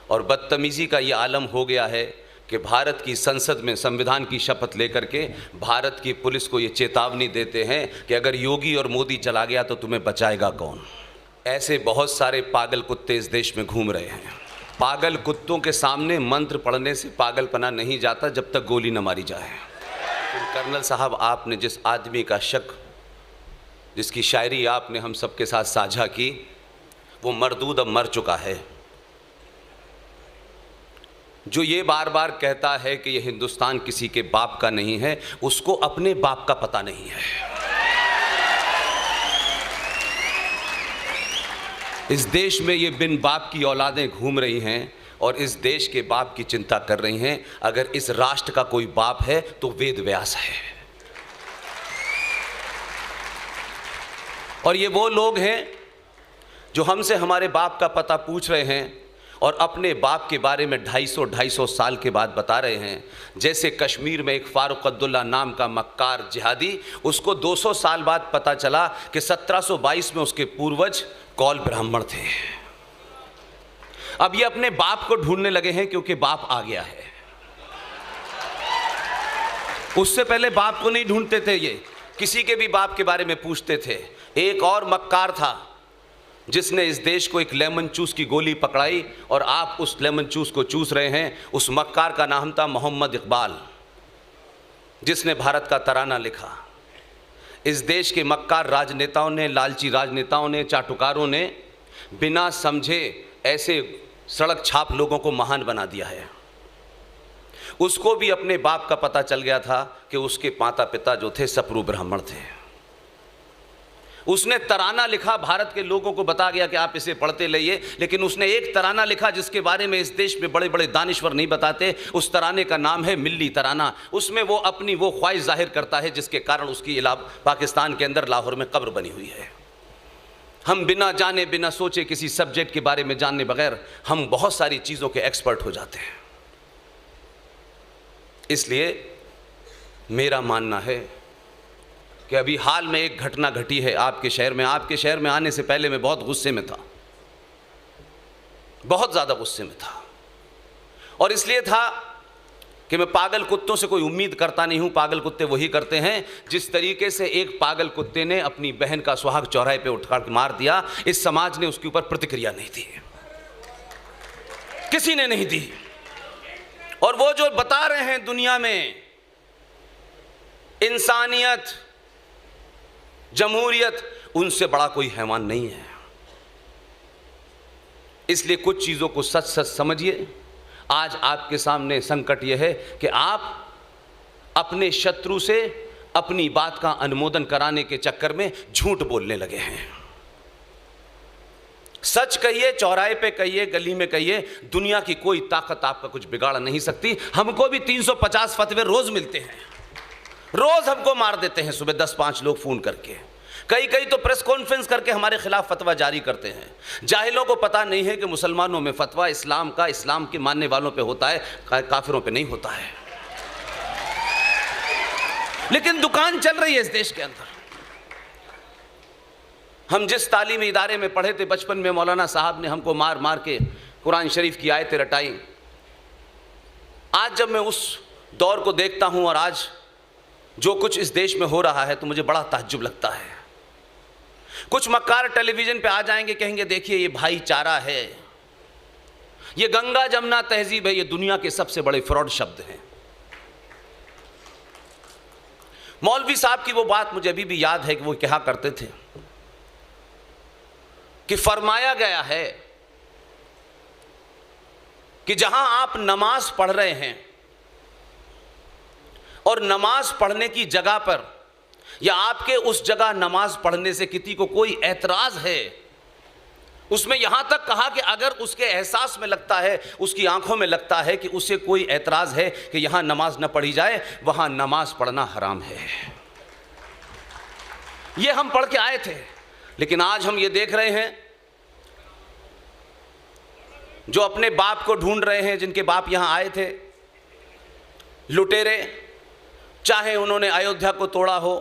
और बदतमीज़ी का ये आलम हो गया है कि भारत की संसद में संविधान की शपथ लेकर के भारत की पुलिस को ये चेतावनी देते हैं कि अगर योगी और मोदी चला गया तो तुम्हें बचाएगा कौन। ऐसे बहुत सारे पागल कुत्ते इस देश में घूम रहे हैं। पागल कुत्तों के सामने मंत्र पढ़ने से पागलपना नहीं जाता जब तक गोली न मारी जाए। कर्नल साहब, आपने जिस आदमी का शक, जिसकी शायरी आपने हम सबके साथ साझा की, वो मरदूद अब मर चुका है। जो ये बार बार कहता है कि ये हिंदुस्तान किसी के बाप का नहीं है, उसको अपने बाप का पता नहीं है। इस देश में ये बिन बाप की औलादें घूम रही हैं और इस देश के बाप की चिंता कर रही हैं। अगर इस राष्ट्र का कोई बाप है तो वेद व्यास है। और ये वो लोग हैं जो हमसे हमारे बाप का पता पूछ रहे हैं और अपने बाप के बारे में 250 साल के बाद बता रहे हैं। जैसे कश्मीर में एक फारूक अब्दुल्ला नाम का मक्कार जिहादी, उसको 200 साल बाद पता चला कि 1722 में उसके पूर्वज कौल ब्राह्मण थे। अब ये अपने बाप को ढूंढने लगे हैं क्योंकि बाप आ गया है। उससे पहले बाप को नहीं ढूंढते थे, ये किसी के भी बाप के बारे में पूछते थे। एक और मक्कार था जिसने इस देश को एक लेमन चूस की गोली पकड़ाई और आप उस लेमन चूस को चूस रहे हैं। उस मक्कार का नाम था मोहम्मद इकबाल, जिसने भारत का तराना लिखा। इस देश के मक्कार राजनेताओं ने, लालची राजनेताओं ने, चाटुकारों ने बिना समझे ऐसे सड़क छाप लोगों को महान बना दिया है। उसको भी अपने बाप का पता चल गया था कि उसके माता पिता जो थे सप्रू ब्राह्मण थे। उसने तराना लिखा, भारत के लोगों को बता गया कि आप इसे पढ़ते रहिए, लेकिन उसने एक तराना लिखा जिसके बारे में इस देश में बड़े बड़े दानिश्वर नहीं बताते। उस तराने का नाम है मिल्ली तराना। उसमें वो अपनी वो ख्वाहिश जाहिर करता है जिसके कारण उसकी पाकिस्तान के अंदर लाहौर में कब्र बनी हुई है। हम बिना जाने बिना सोचे किसी सब्जेक्ट के बारे में जानने बगैर हम बहुत सारी चीज़ों के एक्सपर्ट हो जाते हैं। इसलिए मेरा मानना है कि अभी हाल में एक घटना घटी है आपके शहर में। आपके शहर में आने से पहले मैं बहुत गुस्से में था, बहुत ज़्यादा गुस्से में था। और इसलिए था कि मैं पागल कुत्तों से कोई उम्मीद करता नहीं हूँ। पागल कुत्ते वही करते हैं जिस तरीके से एक पागल कुत्ते ने अपनी बहन का सुहाग चौराहे पे उठकर मार दिया, इस समाज ने उसके ऊपर प्रतिक्रिया नहीं दी, किसी ने नहीं दी। और वो जो बता रहे हैं दुनिया में इंसानियत, जमहूरियत, उनसे बड़ा कोई हैवान नहीं है। इसलिए कुछ चीज़ों को सच सच समझिए। आज आपके सामने संकट यह है कि आप अपने शत्रु से अपनी बात का अनुमोदन कराने के चक्कर में झूठ बोलने लगे हैं। सच कहिए, चौराहे पे कहिए, गली में कहिए, दुनिया की कोई ताकत आपका कुछ बिगाड़ नहीं सकती। हमको भी 350 फतवे रोज मिलते हैं, रोज हमको मार देते हैं सुबह 10-5 लोग फोन करके। कई तो प्रेस कॉन्फ्रेंस करके हमारे खिलाफ फतवा जारी करते हैं। जाहिलों को पता नहीं है कि मुसलमानों में फतवा इस्लाम का, इस्लाम के मानने वालों पे होता है, काफिरों पे नहीं होता है। लेकिन दुकान चल रही है इस देश के अंदर। हम जिस तालीमी इदारे में पढ़े थे, बचपन में मौलाना साहब ने हमको मार मार के कुरान शरीफ की आयतें रटाई। आज जब मैं उस दौर को देखता हूं और आज जो कुछ इस देश में हो रहा है तो मुझे बड़ा ताज्जुब लगता है। कुछ मक्कार टेलीविजन पे आ जाएंगे, कहेंगे देखिए ये भाईचारा है, ये गंगा जमुना तहजीब है। ये दुनिया के सबसे बड़े फ्रॉड शब्द हैं। मौलवी साहब की वो बात मुझे अभी भी याद है कि वो कहा करते थे कि फरमाया गया है कि जहां आप नमाज पढ़ रहे हैं और नमाज पढ़ने की जगह पर या आपके उस जगह नमाज पढ़ने से किसी को कोई एतराज है, उसमें यहां तक कहा कि अगर उसके एहसास में लगता है, उसकी आंखों में लगता है कि उसे कोई एतराज है कि यहां नमाज न पढ़ी जाए, वहां नमाज पढ़ना हराम है। ये हम पढ़ के आए थे। लेकिन आज हम ये देख रहे हैं जो अपने बाप को ढूंढ रहे हैं, जिनके बाप यहां आए थे, लुटेरे, चाहे उन्होंने अयोध्या को तोड़ा हो,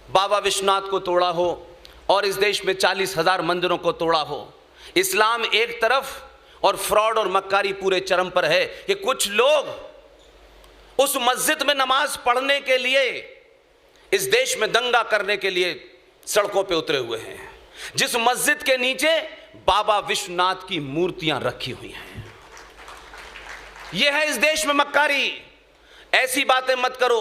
बाबा विश्वनाथ को तोड़ा हो और इस देश में 40,000 मंदिरों को तोड़ा हो। इस्लाम एक तरफ और फ्रॉड और मक्कारी पूरे चरम पर है कि कुछ लोग उस मस्जिद में नमाज पढ़ने के लिए, इस देश में दंगा करने के लिए सड़कों पे उतरे हुए हैं, जिस मस्जिद के नीचे बाबा विश्वनाथ की मूर्तियां रखी हुई हैं। यह है इस देश में मक्कारी। ऐसी बातें मत करो,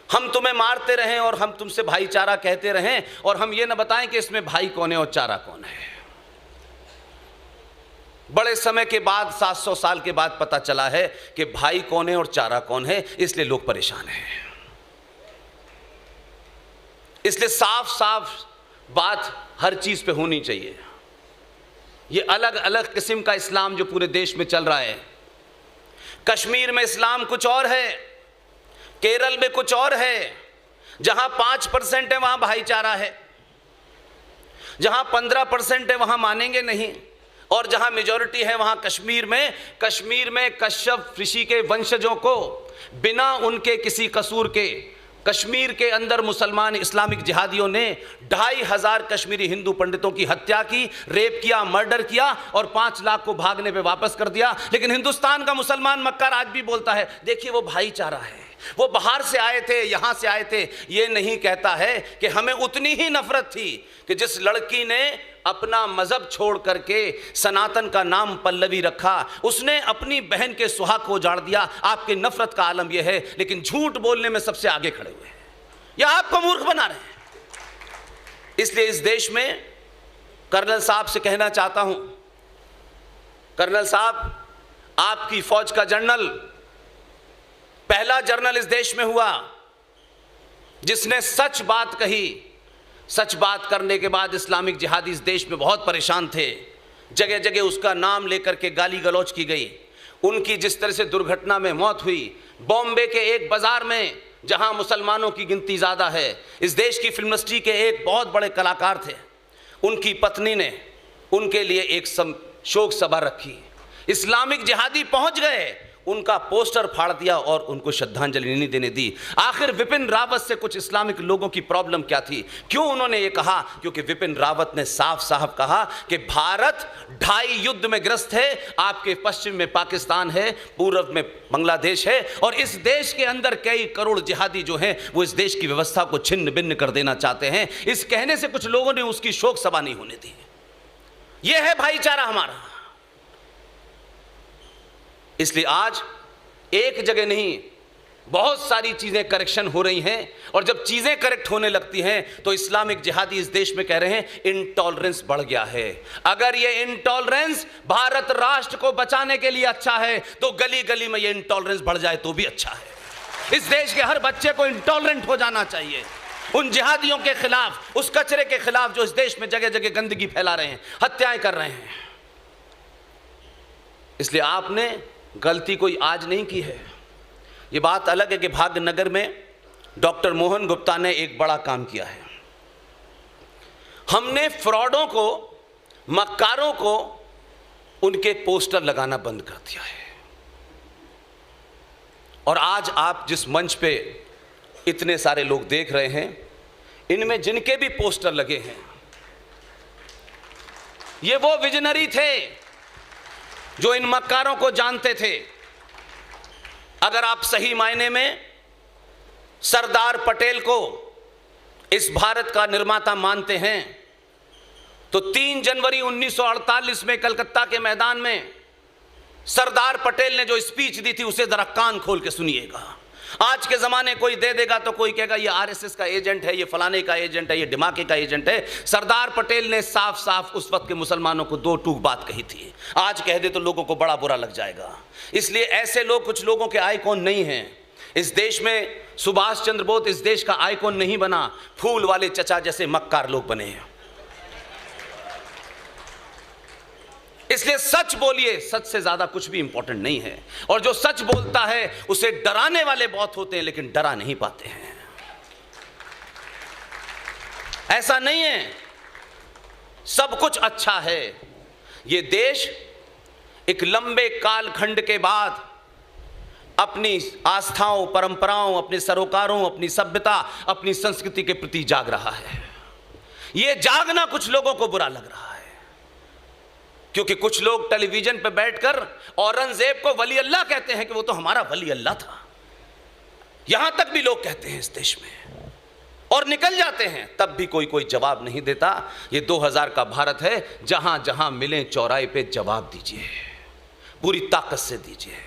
हम तुम्हें मारते रहें और हम तुमसे भाईचारा कहते रहें और हम ये ना बताएं कि इसमें भाई कौन है और चारा कौन है। बड़े समय के बाद, 700 साल के बाद पता चला है कि भाई कौन है और चारा कौन है, इसलिए लोग परेशान हैं। इसलिए साफ साफ बात हर चीज पे होनी चाहिए। ये अलग अलग किस्म का इस्लाम जो पूरे देश में चल रहा है, कश्मीर में इस्लाम कुछ और है, केरल में कुछ और है। जहां 5% है वहां भाईचारा है, जहां 15% है वहां मानेंगे नहीं, और जहां मेजॉरिटी है वहां कश्मीर में कश्यप ऋषि के वंशजों को बिना उनके किसी कसूर के कश्मीर के अंदर मुसलमान इस्लामिक जिहादियों ने 2500 कश्मीरी हिंदू पंडितों की हत्या की, रेप किया, मर्डर किया और 5 लाख को भागने पे वापस कर दिया। लेकिन हिंदुस्तान का मुसलमान मक्कार आज भी बोलता है, देखिए वो भाईचारा है, वो बाहर से आए थे, यहां से आए थे। ये नहीं कहता है कि हमें उतनी ही नफरत थी कि जिस लड़की ने अपना मजहब छोड़ करके सनातन का नाम पल्लवी रखा, उसने अपनी बहन के सुहाग को उजाड़ दिया। आपके नफरत का आलम यह है, लेकिन झूठ बोलने में सबसे आगे खड़े हुए हैं, या आपको मूर्ख बना रहे हैं। इसलिए इस देश में कर्नल साहब से कहना चाहता हूं, कर्नल साहब, आपकी फौज का जनरल, पहला जनरल इस देश में हुआ जिसने सच बात कही। सच बात करने के बाद इस्लामिक जिहादी इस देश में बहुत परेशान थे, जगह जगह उसका नाम लेकर के गाली गलौज की गई। उनकी जिस तरह से दुर्घटना में मौत हुई, बॉम्बे के एक बाजार में जहां मुसलमानों की गिनती ज़्यादा है, इस देश की फिल्म इंडस्ट्री के एक बहुत बड़े कलाकार थे, उनकी पत्नी ने उनके लिए एक शोक सभा रखी। इस्लामिक जिहादी पहुंच गए, उनका पोस्टर फाड़ दिया और उनको श्रद्धांजलि नहीं देने दी। आखिर विपिन रावत से कुछ इस्लामिक लोगों की प्रॉब्लम क्या थी? क्यों उन्होंने ये कहा? क्योंकि विपिन रावत ने साफ साफ कहा कि भारत 2.5 युद्ध में ग्रस्त है। आपके पश्चिम में पाकिस्तान है, पूर्व में बांग्लादेश है, और इस देश के अंदर कई करोड़ जिहादी जो हैं वो इस देश की व्यवस्था को छिन्न भिन्न कर देना चाहते हैं। इस कहने से कुछ लोगों ने उसकी शोक सभा नहीं होने दी। यह है भाईचारा हमारा। इसलिए आज एक जगह नहीं, बहुत सारी चीजें करेक्शन हो रही हैं, और जब चीजें करेक्ट होने लगती हैं तो इस्लामिक जिहादी इस देश में कह रहे हैं इंटॉलरेंस बढ़ गया है। अगर ये इंटॉलरेंस भारत राष्ट्र को बचाने के लिए अच्छा है तो गली गली में ये इंटॉलरेंस बढ़ जाए तो भी अच्छा है। इस देश के हर बच्चे को इंटॉलरेंट हो जाना चाहिए उन जिहादियों के खिलाफ, उस कचरे के खिलाफ जो इस देश में जगह जगह गंदगी फैला रहे हैं, हत्याएं कर रहे हैं। इसलिए आपने गलती कोई आज नहीं की है। ये बात अलग है कि भाग्यनगर में डॉक्टर मोहन गुप्ता ने एक बड़ा काम किया है। हमने फ्रॉडों को, मक्कारों को उनके पोस्टर लगाना बंद कर दिया है। और आज आप जिस मंच पे इतने सारे लोग देख रहे हैं, इनमें जिनके भी पोस्टर लगे हैं, ये वो विजनरी थे जो इन मक्कारों को जानते थे। अगर आप सही मायने में सरदार पटेल को इस भारत का निर्माता मानते हैं तो 3 जनवरी 1948 में कलकत्ता के मैदान में सरदार पटेल ने जो स्पीच दी थी उसे जरा कान खोल के सुनिएगा। आज के ज़माने कोई दे देगा तो कोई कहेगा ये आरएसएस का एजेंट है, ये फलाने का एजेंट है, ये ढिमाके का एजेंट है। सरदार पटेल ने साफ साफ उस वक्त के मुसलमानों को 2 टूक बात कही थी। आज कह दे तो लोगों को बड़ा बुरा लग जाएगा। इसलिए ऐसे लोग कुछ लोगों के आइकॉन नहीं हैं इस देश में। सुभाष चंद्र बोस इस देश का आइकॉन नहीं बना, फूल वाले चचा जैसे मक्कार लोग बने हैं। इसलिए सच बोलिए, सच से ज्यादा कुछ भी इंपॉर्टेंट नहीं है। और जो सच बोलता है उसे डराने वाले बहुत होते हैं, लेकिन डरा नहीं पाते हैं। ऐसा नहीं है सब कुछ अच्छा है। ये देश एक लंबे कालखंड के बाद अपनी आस्थाओं, परंपराओं, अपने सरोकारों, अपनी सभ्यता, अपनी संस्कृति के प्रति जाग रहा है। ये जागना कुछ लोगों को बुरा लग रहा है। क्योंकि कुछ लोग टेलीविजन पर बैठकर औरंगजेब को वली अल्लाह कहते हैं कि वो तो हमारा वली अल्लाह था। यहां तक भी लोग कहते हैं इस देश में, और निकल जाते हैं, तब भी कोई कोई जवाब नहीं देता। ये 2000 का भारत है, जहां जहां मिले चौराहे पे जवाब दीजिए, पूरी ताकत से दीजिए।